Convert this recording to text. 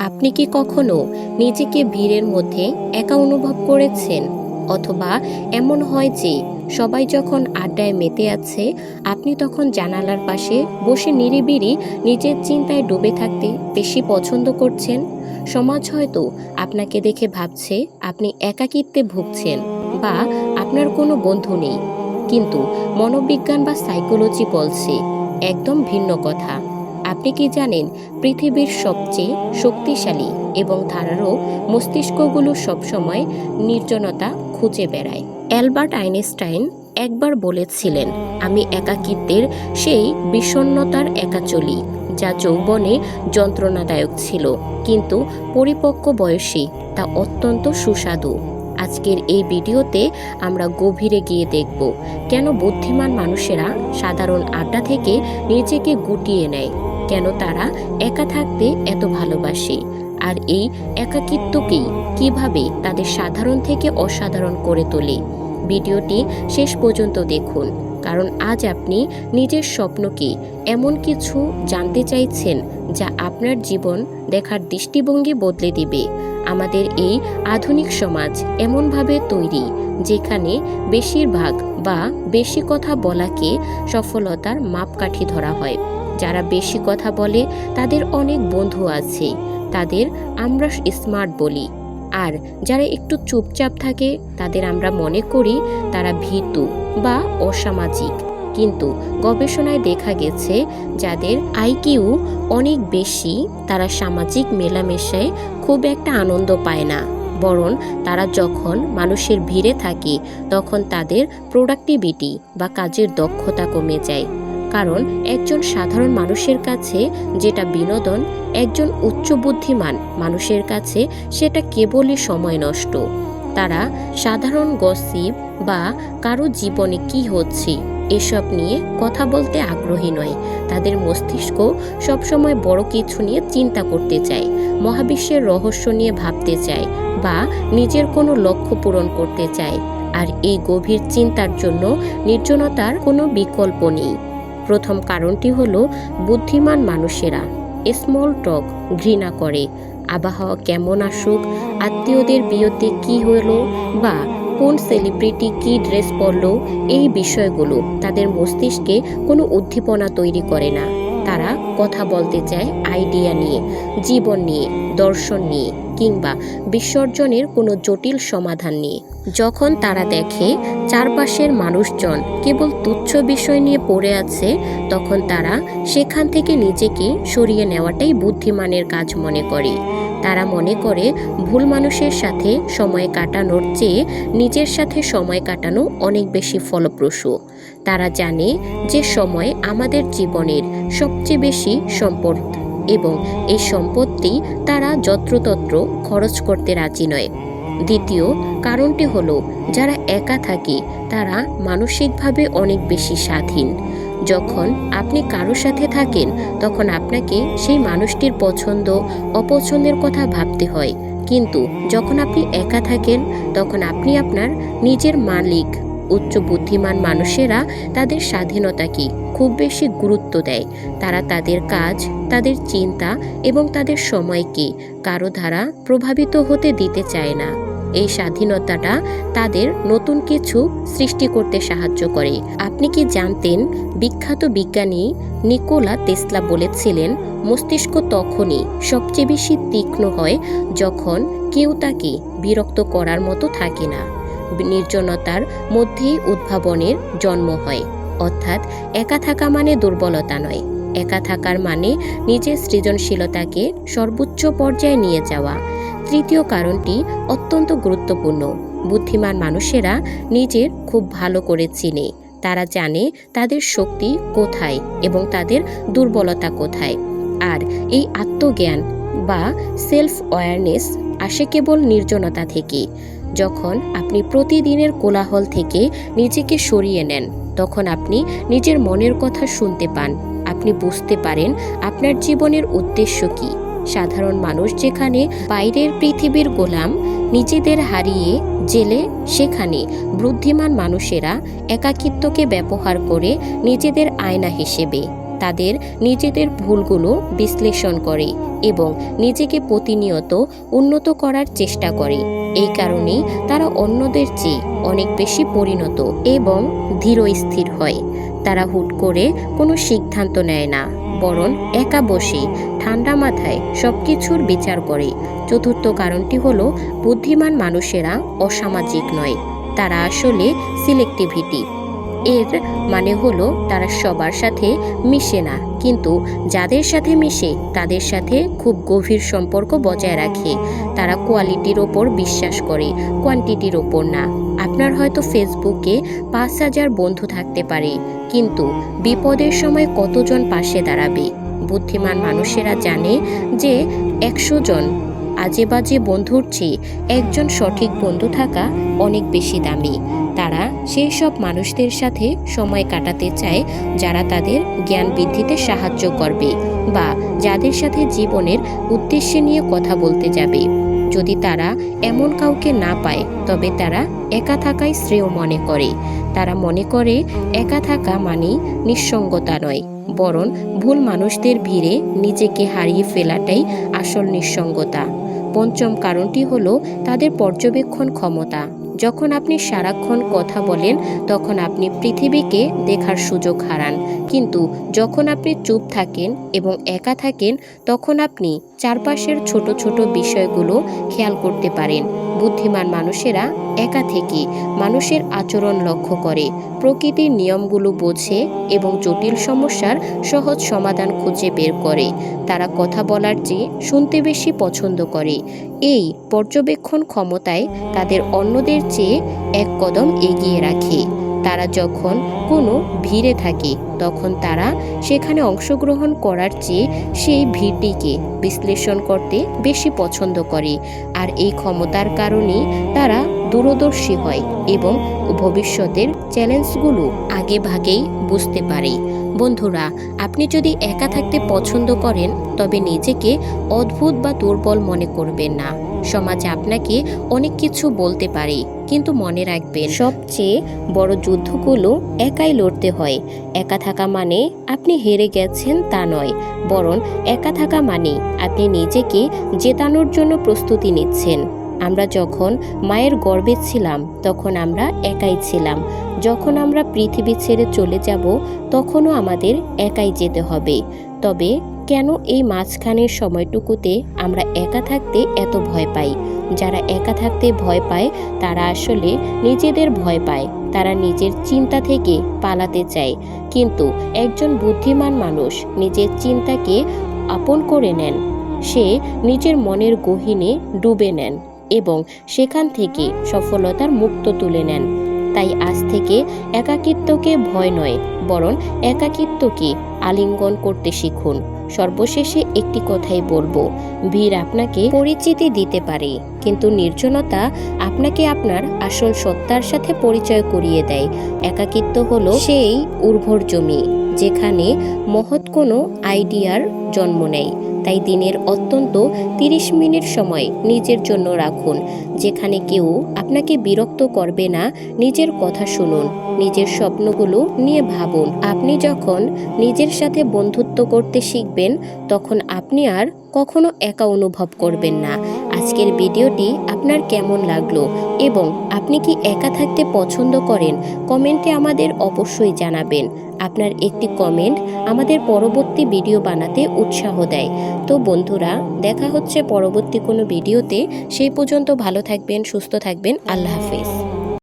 আপনি কি কখনো নিজেকে ভিড়ের মধ্যে একা অনুভব করেছেন? অথবা এমন হয় যে সবাই যখন আড্ডায় মেতে আছে, আপনি তখন জানালার পাশে বসে নিরিবিলি নিজের চিন্তায় ডুবে থাকতে বেশি পছন্দ করছেন? সমাজ হয়তো আপনাকে দেখে ভাবছে আপনি একাকিত্বে ভুগছেন বা আপনার কোনো বন্ধু নেই। কিন্তু মনোবিজ্ঞান বা সাইকোলজি বলছে একদম ভিন্ন কথা। আপনি কি জানেন, পৃথিবীর সবচেয়ে শক্তিশালী এবং ধারালো মস্তিষ্কগুলো সবসময় নির্জনতা খুঁজে বেড়ায়? অ্যালবার্ট আইনস্টাইন একবার বলেছিলেন, আমি একাকিত্বের সেই বিষণ্ণতার একা চলি যা যৌবনে যন্ত্রণাদায়ক ছিল, কিন্তু পরিপক্ক বয়সে তা অত্যন্ত সুস্বাদু। আজকের এই ভিডিওতে আমরা গভীরে গিয়ে দেখব কেন বুদ্ধিমান মানুষেরা সাধারণ আড্ডা থেকে নিজেকে গুটিয়ে নেয়, কেন তারা একা থাকতে এত ভালোবাসে, আর এই একাকিত্বকেই কিভাবে তাদের সাধারণ থেকে অসাধারণ করে তোলে। ভিডিওটি শেষ পর্যন্ত দেখুন, কারণ আজ আপনি নিজের স্বপ্নকে এমন কিছু জানতে চাইছেন যা আপনার জীবন দেখার দৃষ্টিভঙ্গি বদলে দিবে। আমাদের এই আধুনিক সমাজ এমনভাবে তৈরি যেখানে বেশিরভাগ বা বেশি কথা বলাকে সফলতার মাপকাঠি ধরা হয়। যারা বেশি কথা বলে তাদের অনেক বন্ধু আছে, তাদের আমরা স্মার্ট বলি। আর যারা একটু চুপচাপ থাকে তাদের আমরা মনে করি তারা ভীতু বা অসামাজিক। কিন্তু গবেষণায় দেখা গেছে যাদের আইকিউ অনেক বেশি তারা সামাজিক মেলামেশায় খুব একটা আনন্দ পায় না, বরং তারা যখন মানুষের ভিড়ে থাকে তখন তাদের প্রোডাক্টিভিটি বা কাজের দক্ষতা কমে যায়। কারণ একজন সাধারণ মানুষের কাছে যেটা বিনোদন, একজন উচ্চ বুদ্ধিমান মানুষের কাছে সেটা কেবলই সময় নষ্ট। তারা সাধারণ গসিপ বা কারো জীবনে কি হচ্ছে এসব নিয়ে কথা বলতে আগ্রহী নয়। তাদের মস্তিষ্ক সবসময় বড় কিছু নিয়ে চিন্তা করতে চায়, মহাবিশ্বের রহস্য নিয়ে ভাবতে চায় বা নিজের কোনো লক্ষ্য পূরণ করতে চায়। আর এই গভীর চিন্তার জন্য নির্জনতার কোনো বিকল্প নেই। প্রথম কারণটি হলো বুদ্ধিমান মানুষেরা স্মল টক ঘৃণা করে। আবহাওয়া কেমন আসুক, আত্মীয়দের বিয়েতে কি হলো বা কোন সেলিব্রিটি কি ড্রেস পরলো, এই বিষয়গুলো তাদের মস্তিষ্কে কোনো উদ্দীপনা তৈরি করে না। তারা কথা বলতে চায় আইডিয়া নিয়ে, জীবন নিয়ে, দর্শন নিয়ে কিংবা বিসর্জনের কোনো জটিল সমাধান নিয়ে। যখন তারা দেখে চারপাশের মানুষজন কেবল তুচ্ছ বিষয় নিয়ে পড়ে আছে, তখন তারা সেখান থেকে নিজেকে সরিয়ে নেওয়াটাই বুদ্ধিমানের কাজ মনে করে। তারা মনে করে ভুল মানুষের সাথে সময় কাটানোর চেয়ে নিজের সাথে সময় কাটানো অনেক বেশি ফলপ্রসূ। তারা জানে যে সময় আমাদের জীবনের সবচেয়ে বেশি সম্পদ এবং এই সম্পদটি তারা যত্রতত্র খরচ করতে রাজি নয়। দ্বিতীয় কারণটি হলো যারা একা থাকে তারা মানসিকভাবে অনেক বেশি স্বাধীন। যখন আপনি কারোর সাথে থাকেন তখন আপনাকে সেই মানুষটির পছন্দ অপছন্দের কথা ভাবতে হয়, কিন্তু যখন আপনি একা থাকেন তখন আপনি আপনার নিজের মালিক। উচ্চ বুদ্ধিমান মানুষেরা তাদের স্বাধীনতাকে খুব বেশি গুরুত্ব দেয়। তারা তাদের কাজ, তাদের চিন্তা এবং তাদের সময়কে কারো দ্বারা প্রভাবিত হতে দিতে চায় না। এই স্বাধীনতাটা তাদের নতুন কিছু সৃষ্টি করতে সাহায্য করে। আপনি কি জানতেন, বিখ্যাত বিজ্ঞানী নিকোলা টেসলা বলেছিলেন, মস্তিষ্ক তখনই সবচেয়ে বেশি তীক্ষ্ণ হয় যখন কেউ তাকে বিরক্ত করার মতো থাকে না। নির্জনতার মধ্যেই উদ্ভাবনের জন্ম হয়। অর্থাৎ একা থাকা মানে দুর্বলতা নয়, একা থাকার মানে নিজের সৃজনশীলতাকে সর্বোচ্চ পর্যায়ে নিয়ে যাওয়া। তৃতীয় কারণটি অত্যন্ত গুরুত্বপূর্ণ। বুদ্ধিমান মানুষেরা নিজের খুব ভালো করে চিনে। তারা জানে তাদের শক্তি কোথায় এবং তাদের দুর্বলতা কোথায়। আর এই আত্মজ্ঞান বা সেলফ অ্যাওয়ারনেস আসে কেবল নির্জনতা থেকে। যখন আপনি প্রতিদিনের কোলাহল থেকে নিজেকে সরিয়ে নেন তখন আপনি নিজের মনের কথা শুনতে পান। আপনি বুঝতে পারেন আপনার জীবনের উদ্দেশ্য কী। সাধারণ মানুষ যেখানে বাইরের পৃথিবীর গোলাম নিজেদের হারিয়ে জেলে, সেখানে বুদ্ধিমান মানুষেরা একাকিত্বকে ব্যবহার করে নিজেদের আয়না হিসেবে। তাদের নিজেদের ভুলগুলো বিশ্লেষণ করে এবং নিজেকে প্রতিনিয়ত উন্নত করার চেষ্টা করে। এই কারণেই তারা অন্যদের চেয়ে অনেক বেশি পরিণত এবং ধীরস্থির হয়। তারা হুট করে কোনো সিদ্ধান্ত নেয় না, বরং একা বসে ঠান্ডা মাথায় সবকিছুর বিচার করে। চতুর্থ কারণটি হলো বুদ্ধিমান মানুষেরা অসামাজিক নয়, তারা আসলে সিলেক্টিভিটি। এর মানে হলো তারা সবার সাথে মিশে না, কিন্তু যাদের সাথে মিশে তাদের সাথে খুব গভীর সম্পর্ক বজায় রাখে। তারা কোয়ালিটির ওপর বিশ্বাস করে, কোয়ান্টিটির ওপর না। আপনার হয়তো ফেসবুকে 5,000 বন্ধু থাকতে পারে, কিন্তু বিপদের সময় কতজন পাশে দাঁড়াবে? বুদ্ধিমান মানুষেরা জানে যে 100 জন আজে বাজে বন্ধুর চেয়ে একজন সঠিক বন্ধু থাকা অনেক বেশি দামি। তারা সেই সব মানুষদের সাথে সময় কাটাতে চায় যারা তাদের জ্ঞান বৃদ্ধিতে সাহায্য করবে বা যাদের সাথে জীবনের উদ্দেশ্য নিয়ে কথা বলতে যাবে। যদি তারা এমন কাউকে না পায়, তবে তারা একা থাকাই শ্রেয় মনে করে। তারা মনে করে একা থাকা মানেই নিঃসঙ্গতা নয়, বরং ভুল মানুষদের ভিড়ে নিজেকে হারিয়ে ফেলাটাই আসল নিঃসঙ্গতা। পঞ্চম কারণটি হলো তাদের পর্যবেক্ষণ ক্ষমতা। যখন আপনি সারাক্ষণ কথা বলেন, তখন আপনি পৃথিবীকে দেখার সুযোগ হারান, কিন্তু যখন আপনি চুপ থাকেন এবং একা থাকেন, তখন আপনি চারপাশের ছোট ছোট বিষয়গুলো খেয়াল করতে পারেন। বুদ্ধিমান মানুষেরা একা থেকে মানুষের আচরণ লক্ষ্য করে, প্রকৃতির নিয়মগুলো বোঝে এবং জটিল সমস্যার সহজ সমাধান খুঁজে বের করে। তারা কথা বলার চেয়ে শুনতে বেশি পছন্দ করে। এই পর্যবেক্ষণ ক্ষমতায় তাদের অন্যদের চেয়ে এক কদম এগিয়ে রাখে। তারা যখন কোনো ভিড়ে থাকে, তখন তারা সেখানে অংশগ্রহণ করার চেয়ে সেই ভিড়টিকে বিশ্লেষণ করতে বেশি পছন্দ করে। আর এই ক্ষমতার কারণেই তারা দূরদর্শী হয় এবং ভবিষ্যতের চ্যালেঞ্জগুলো আগে ভাগেই বুঝতে পারে। বন্ধুরা, আপনি যদি একা থাকতে পছন্দ করেন, তবে নিজেকে অদ্ভুত বা দুর্বল মনে করবেন না। সমাজ আপনাকে অনেক কিছু বলতে পারে, কিন্তু মনে রাখবেন, সবচেয়ে বড় যুদ্ধগুলো একাই লড়তে হয়। একা থাকা মানে আপনি হেরে গেছেন তা নয়, বরং একা থাকা মানে আপনি নিজেকে জেতানোর জন্য প্রস্তুতি নিচ্ছেন। আমরা যখন মায়ের গর্ভে ছিলাম, তখন আমরা একাই ছিলাম। যখন আমরা পৃথিবী ছেড়ে চলে যাব, তখনও আমাদের একাই যেতে হবে। তবে কেন এই মাঝখানের সময়টুকুতে আমরা একা থাকতে এত ভয় পাই? যারা একা থাকতে ভয় পায়, তারা আসলে নিজেদের ভয় পায়। তারা নিজের চিন্তা থেকে পালাতে চায়। কিন্তু একজন বুদ্ধিমান মানুষ নিজের চিন্তাকে আপন করে নেন। সে নিজের মনের গহীনে ডুবে নেন এবং সেখান থেকে সফলতার মুক্ত তুলে নেন। তাই আজ থেকে একাকিত্বকে ভয় নয়, বরং একাকিত্বকে আলিঙ্গন করতে শিখুন। সর্বশেষে একটি কথাই বলবো, ভিড় আপনাকে পরিচিতি দিতে পারে, কিন্তু নির্জনতা আপনাকে আপনার আসল সত্তার সাথে পরিচয় করিয়ে দেয়। একাকিত্ব হলো সেই উর্বর জমি, যেখানে মহৎ কোনো আইডিয়ার জন্ম নেয়। তাই দিনের অন্তত 30 মিনিট সময় নিজের জন্য রাখুন, যেখানে কেউ আপনাকে বিরক্ত করবে না। নিজের কথা শুনুন, নিজের স্বপ্নগুলো নিয়ে ভাবুন। আপনি যখন নিজের সাথে বন্ধুত্ব করতে শিখবেন, তখন আপনি আর কখনো একা অনুভব করবেন না। আজকের ভিডিওটি আপনার কেমন লাগলো এবং আপনি কি একা থাকতে পছন্দ করেন? কমেন্টে আমাদের অবশ্যই জানাবেন। আপনার একটি কমেন্ট আমাদের পরবর্তী ভিডিও বানাতে উৎসাহ দেয়। তো বন্ধুরা, দেখা হচ্ছে পরবর্তী কোনো ভিডিওতে। সেই পর্যন্ত ভালো থাকবেন, সুস্থ থাকবেন। আল্লাহ হাফেজ।